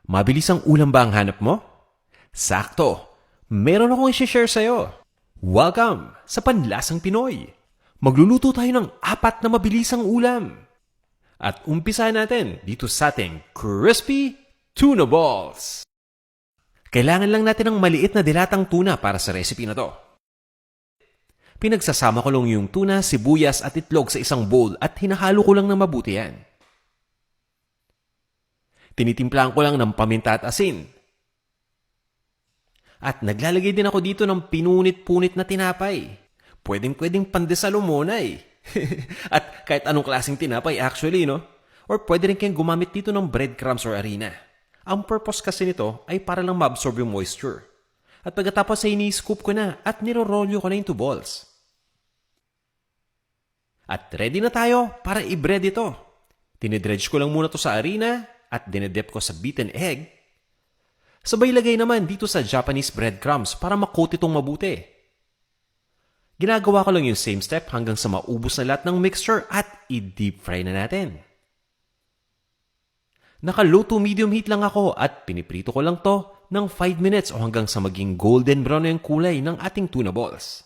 Mabilis ang ulam ba ang hanap mo? Sakto! Meron akong i-share sa'yo. Welcome sa Panlasang Pinoy! Magluluto tayo ng 4 na mabilisang ulam. At umpisa natin dito sa ating crispy tuna balls. Kailangan lang natin ng maliit na dilatang tuna para sa recipe na to. Pinagsasama ko lang yung tuna, sibuyas at itlog sa isang bowl at hinahalo ko lang ng mabuti yan. Tinitimplahan ko lang ng paminta at asin. At naglalagay din ako dito ng pinunit-punit na tinapay. Pwedeng pandesal o muna eh. At kahit anong klaseng tinapay actually, no? Or pwede rin kayong gumamit dito ng breadcrumbs or harina. Ang purpose kasi nito ay para lang ma-absorb yung moisture. At pagkatapos ay ni-scoop ko na at nirorolyo ko na into balls. At ready na tayo para i-bread ito. Tinidredge ko lang muna to sa harina at dinedip ko sa beaten egg. Sabay lagay naman dito sa Japanese breadcrumbs para makot itong mabuti. Ginagawa ko lang yung same step hanggang sa maubos na lahat ng mixture at i-deep fry na natin. Naka-low to medium heat lang ako at piniprito ko lang to ng 5 minutes o hanggang sa maging golden brown na yung kulay ng ating tuna balls.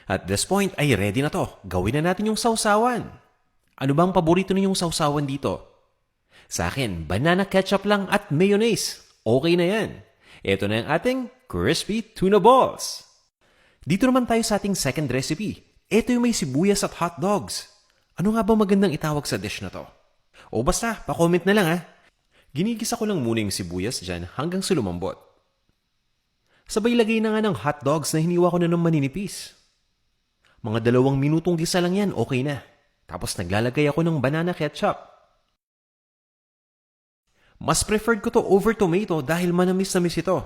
At this point ay ready na to. Gawin na natin yung sausawan. Ano bang paborito ninyong sausawan dito? Sa akin, banana ketchup lang at mayonnaise. Okay na yan. Ito na yung ating crispy tuna balls. Dito naman tayo sa ating second recipe. Ito yung may sibuyas at hot dogs. Ano nga ba magandang itawag sa dish na to? O basta, pa-comment na lang ha. Ginigisa ko lang muna yung sibuyas dyan hanggang sa lumambot. Sabay lagay na nga ng hot dogs na hiniwa ko na ng maninipis. Mga 2 minutong gisa lang yan, okay na. Tapos naglalagay ako ng banana ketchup. Mas preferred ko to over tomato dahil manamis-namis ito.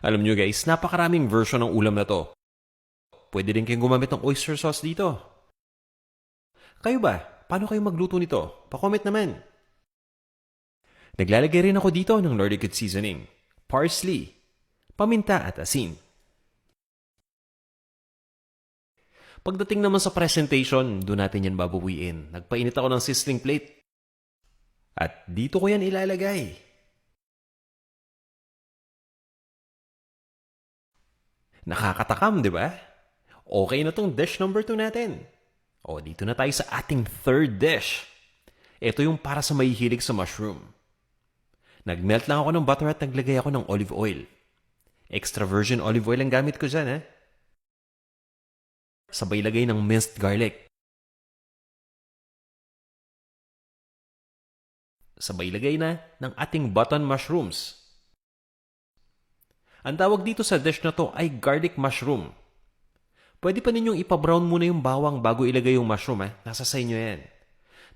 Alam nyo guys, napakaraming version ng ulam na to. Pwede rin kayong gumamit ng oyster sauce dito. Kayo ba? Paano kayo magluto nito? Pa-comment naman. Naglalagay rin ako dito ng Nordic Good Seasoning, parsley, paminta at asin. Pagdating naman sa presentation, doon natin yan babawiin. Nagpainit ako ng sizzling plate. At dito ko yan ilalagay. Nakakatakam, di ba? Okay na tong dish number 2 natin. O, dito na tayo sa ating third dish. Ito yung para sa mahihilig sa mushroom. Nagmelt lang ako ng butter at naglagay ako ng olive oil. Extra virgin olive oil ang gamit ko dyan, ha? Sabay lagay ng minced garlic. Sabay lagay na ng ating button mushrooms. Ang tawag dito sa dish na to ay garlic mushroom. Pwede pa ninyong ipa-brown muna yung bawang bago ilagay yung mushroom. Nasa sa inyo yan.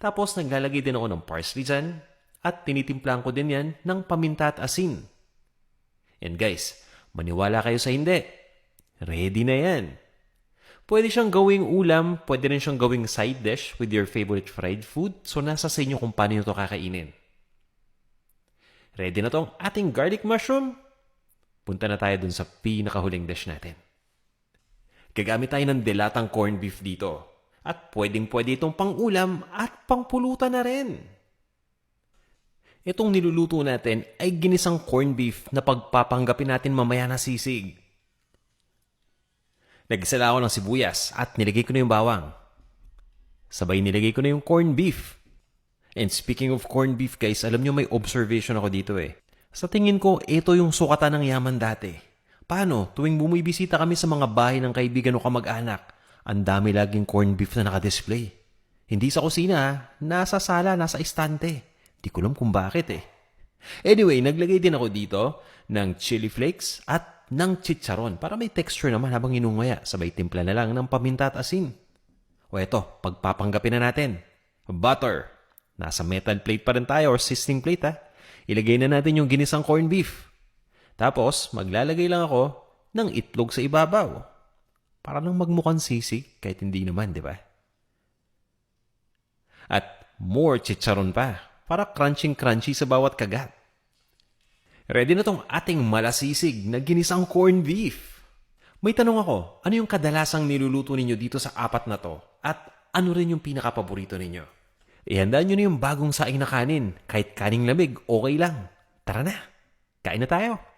Tapos naglalagay din ako ng parsley dyan at tinitimplaan ko din yan ng paminta at asin. And guys, maniwala kayo sa hindi. Ready na yan. Pwede siyang gawing ulam, pwede rin siyang gawing side dish with your favorite fried food. So nasa sa inyo kung paano nyo ito kakainin. Ready na tong ating garlic mushroom? Punta na tayo dun sa pinakahuling dish natin. Gagamit tayo ng dilatang corned beef dito. At pwedeng-pwede itong pang-ulam at pang-pulutan na rin. Itong niluluto natin ay ginisang corned beef na pagpapanggapin natin mamaya na sisig. Nagisa ako ng sibuyas at nilagay ko na yung bawang. Sabay nilagay ko na yung corned beef. And speaking of corned beef guys, alam nyo may observation ako dito eh. Sa tingin ko, ito yung sukatan ng yaman dati. Paano? Tuwing bumibisita kami sa mga bahay ng kaibigan o kamag-anak, ang dami laging corned beef na nakadisplay. Hindi sa kusina, nasa sala, nasa istante. Di ko alam kung bakit eh. Anyway, naglagay din ako dito ng chili flakes at ng chicharon para may texture naman habang inungaya. Sabay timpla na lang ng paminta at asin. O eto, pagpapanggapin na natin. Butter. Nasa metal plate pa rin tayo or sizzling plate ha. Ilagay na natin yung ginisang corned beef. Tapos, maglalagay lang ako ng itlog sa ibabaw. Para nang magmukhang sisig, kahit hindi naman, di ba? At more chicharon pa, para crunching-crunchy sa bawat kagat. Ready na tong ating malasisig na ginisang corned beef. May tanong ako, ano yung kadalasang niluluto ninyo dito sa 4 na to? At ano rin yung pinaka-paborito ninyo? Ihanda nyo na yung bagong saing na kanin. Kahit kaning lamig, okay lang. Tara na, kain na tayo.